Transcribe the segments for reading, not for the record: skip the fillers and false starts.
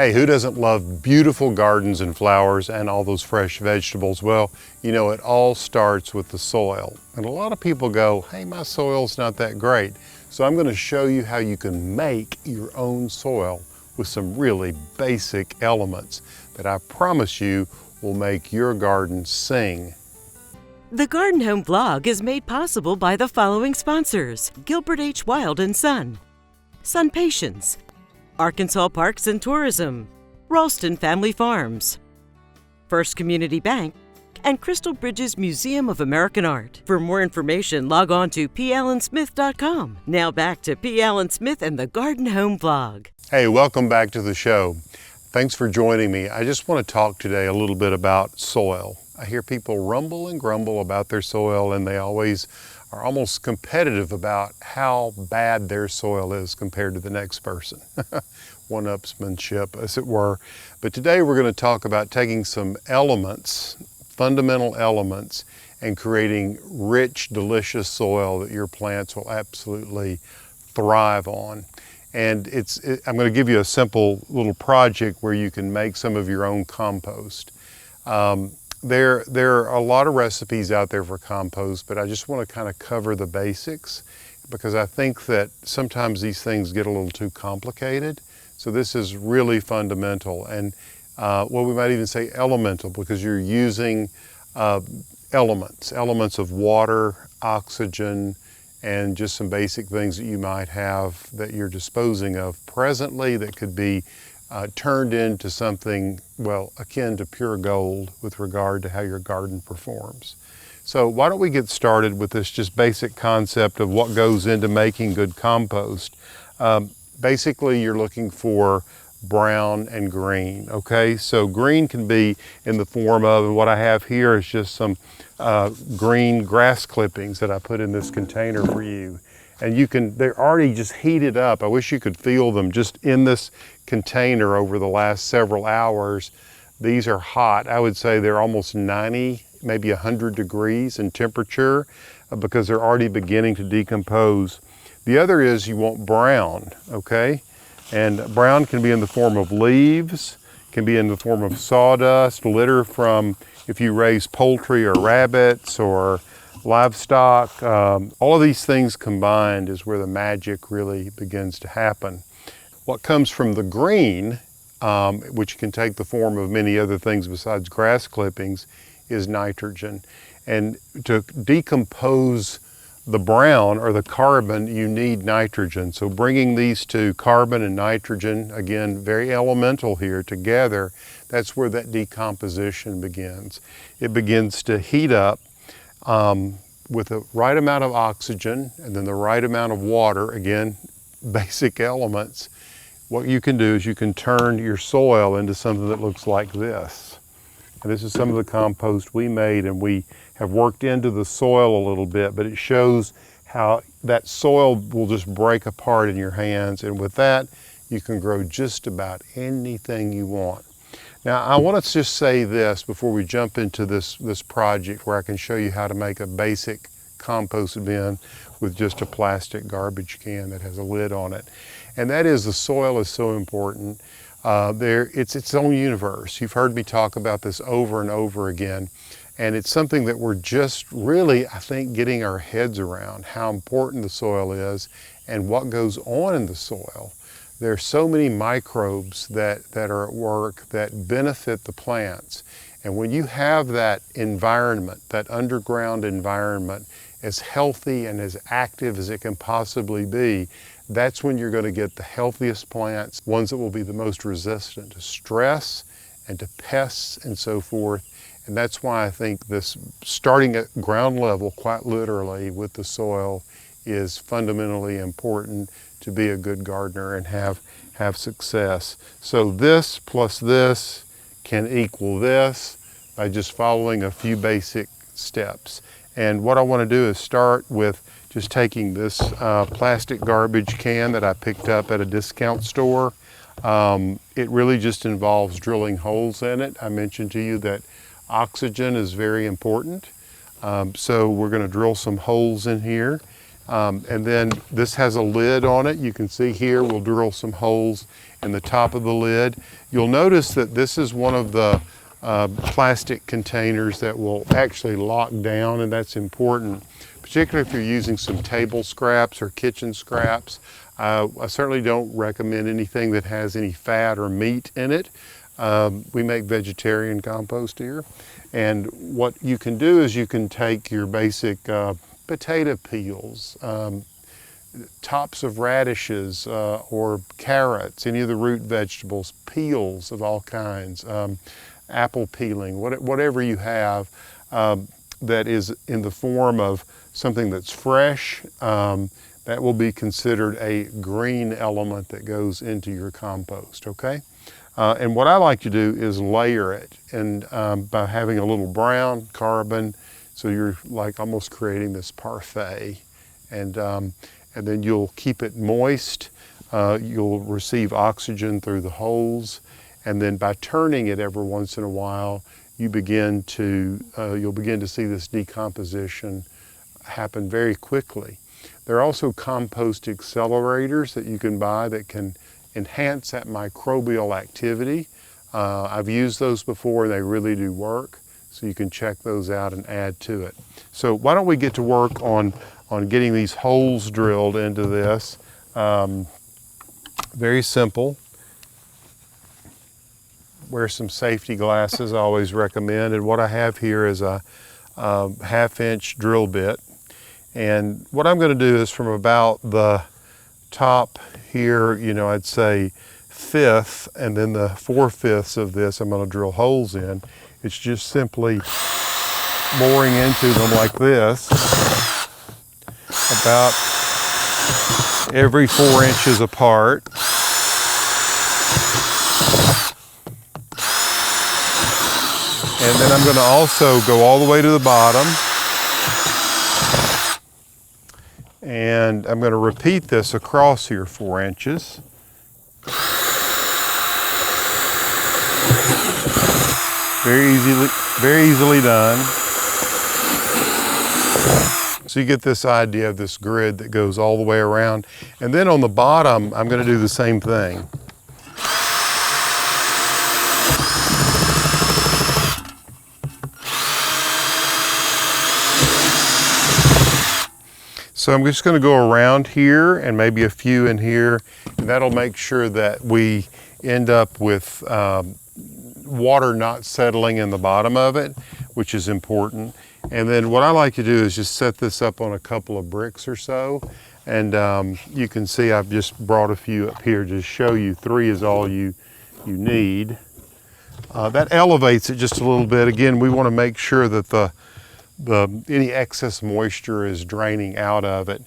Hey, who doesn't love beautiful gardens and flowers and all those fresh vegetables? Well, you know, it all starts with the soil. And a lot of people go, hey, my soil's not that great. So I'm going to show you how you can make your own soil with some really basic elements that I promise you will make your garden sing. The Garden Home Vlog is made possible by the following sponsors: Gilbert H. Wild & Son, Sun Patience, Arkansas Parks and Tourism, Ralston Family Farms, First Community Bank, and Crystal Bridges Museum of American Art. For more information, log on to pallensmith.com. Now back to P. Allen Smith and the Garden Home Vlog. Hey, welcome back to the show. Thanks for joining me. I just want to talk today a little bit about soil. I hear people rumble and grumble about their soil, and they always are almost competitive about how bad their soil is compared to the next person. One-upsmanship, as it were. But today we're going to talk about taking some elements, fundamental elements, and creating rich, delicious soil that your plants will absolutely thrive on. And I'm going to give you a simple little project where you can make some of your own compost. There are a lot of recipes out there for compost, but I just want to kind of cover the basics because I think that sometimes these things get a little too complicated. So this is really fundamental and well, we might even say elemental because you're using elements of water, oxygen, and just some basic things that you might have that you're disposing of presently that could be turned into something, well, akin to pure gold with regard to how your garden performs. So why don't we get started with this just basic concept of what goes into making good compost. Basically, you're looking for brown and green, okay? So green can be in the form of, and what I have here is just some green grass clippings that I put in this container for you. And they're already just heated up. I wish you could feel them just in this container over the last several hours. These are hot. I would say they're almost 90, maybe 100 degrees in temperature because they're already beginning to decompose. The other is you want brown, okay? And brown can be in the form of leaves, can be in the form of sawdust, litter from if you raise poultry or rabbits or livestock. All of these things combined is where the magic really begins to happen. What comes from the green, which can take the form of many other things besides grass clippings, is nitrogen. And to decompose the brown or the carbon, you need nitrogen. So bringing these two, carbon and nitrogen, again, very elemental here together, that's where that decomposition begins. It begins to heat up with the right amount of oxygen and then the right amount of water, again, basic elements. What you can do is you can turn your soil into something that looks like this. And this is some of the compost we made, and we have worked into the soil a little bit, but it shows how that soil will just break apart in your hands, and with that, you can grow just about anything you want. Now, I want to just say this before we jump into this project where I can show you how to make a basic compost bin with just a plastic garbage can that has a lid on it. And that is, the soil is so important. It's its own universe. You've heard me talk about this over and over again. And it's something that we're just really, I think, getting our heads around how important the soil is and what goes on in the soil. There are so many microbes that are at work that benefit the plants. And when you have that environment, that underground environment, as healthy and as active as it can possibly be, that's when you're going to get the healthiest plants, ones that will be the most resistant to stress and to pests and so forth. And that's why I think this starting at ground level, quite literally, with the soil is fundamentally important to be a good gardener and have success. So this plus this can equal this by just following a few basic steps. And what I want to do is start with just taking this plastic garbage can that I picked up at a discount store. It really just involves drilling holes in it. I mentioned to you that oxygen is very important. So we're going to drill some holes in here. And then this has a lid on it. You can see here we'll drill some holes and the top of the lid. You'll notice that this is one of the plastic containers that will actually lock down, and that's important, particularly if you're using some table scraps or kitchen scraps. I certainly don't recommend anything that has any fat or meat in it. We make vegetarian compost here. And what you can do is you can take your basic potato peels, tops of radishes or carrots, any of the root vegetables, peels of all kinds, apple peeling, whatever you have that is in the form of something that's fresh, that will be considered a green element that goes into your compost, okay? And what I like to do is layer it, and by having a little brown carbon, so you're like almost creating this parfait, and then you'll keep it moist. You'll receive oxygen through the holes, and then by turning it every once in a while, you'll begin to see this decomposition happen very quickly. There are also compost accelerators that you can buy that can enhance that microbial activity. I've used those before, and they really do work, so you can check those out and add to it. So why don't we get to work on getting these holes drilled into this. Very simple. Wear some safety glasses, I always recommend. And what I have here is a 1/2-inch drill bit. And what I'm going to do is from about the top here, I'd say 1/5, and then the 4/5 of this I'm going to drill holes in. It's just simply boring into them like this, about every 4 inches apart. And then I'm going to also go all the way to the bottom. And I'm going to repeat this across here 4 inches. Very easily done. So you get this idea of this grid that goes all the way around. And then on the bottom, I'm going to do the same thing. So I'm just going to go around here and maybe a few in here, and that'll make sure that we end up with water not settling in the bottom of it, which is important. And then what I like to do is just set this up on a couple of bricks or so, and you can see I've just brought a few up here to show you. 3 is all you need. That elevates it just a little bit. Again, we want to make sure that any excess moisture is draining out of it.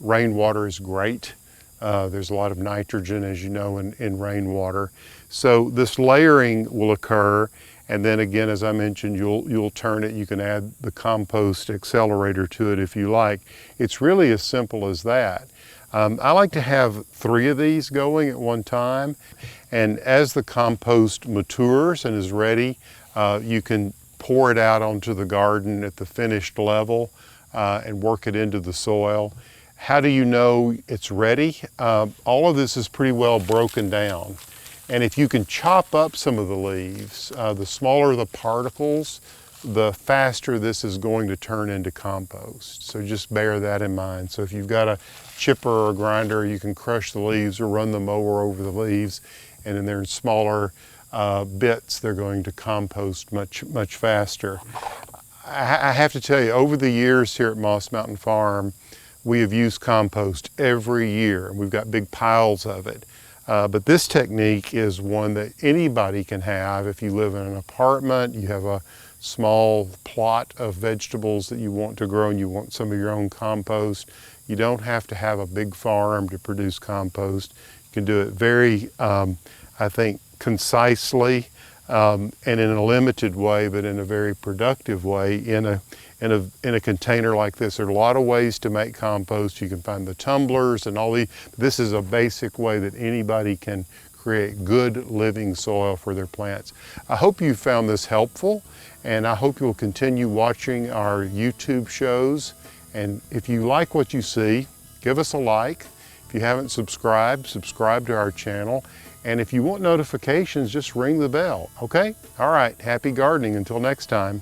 Rainwater is great. There's a lot of nitrogen, as you know, in rainwater. So this layering will occur, and then again, as I mentioned, you'll turn it. You can add the compost accelerator to it if you like. It's really as simple as that. I like to have 3 of these going at one time, and as the compost matures and is ready, you can pour it out onto the garden at the finished level and work it into the soil. How do you know it's ready? All of this is pretty well broken down. And if you can chop up some of the leaves, the smaller the particles, the faster this is going to turn into compost. So just bear that in mind. So if you've got a chipper or a grinder, you can crush the leaves or run the mower over the leaves, and then they're in smaller bits, they're going to compost much faster. I have to tell you, over the years here at Moss Mountain Farm, we have used compost every year, and we've got big piles of it. But this technique is one that anybody can have. If you live in an apartment, you have a small plot of vegetables that you want to grow and you want some of your own compost, you don't have to have a big farm to produce compost. You can do it very, I think, concisely and in a limited way, but in a very productive way in a container like this. There are a lot of ways to make compost. You can find the tumblers and all these. This is a basic way that anybody can create good living soil for their plants. I hope you found this helpful, and I hope you'll continue watching our YouTube shows. And if you like what you see, give us a like. If you haven't subscribed, subscribe to our channel. And if you want notifications, just ring the bell, okay? All right, happy gardening until next time.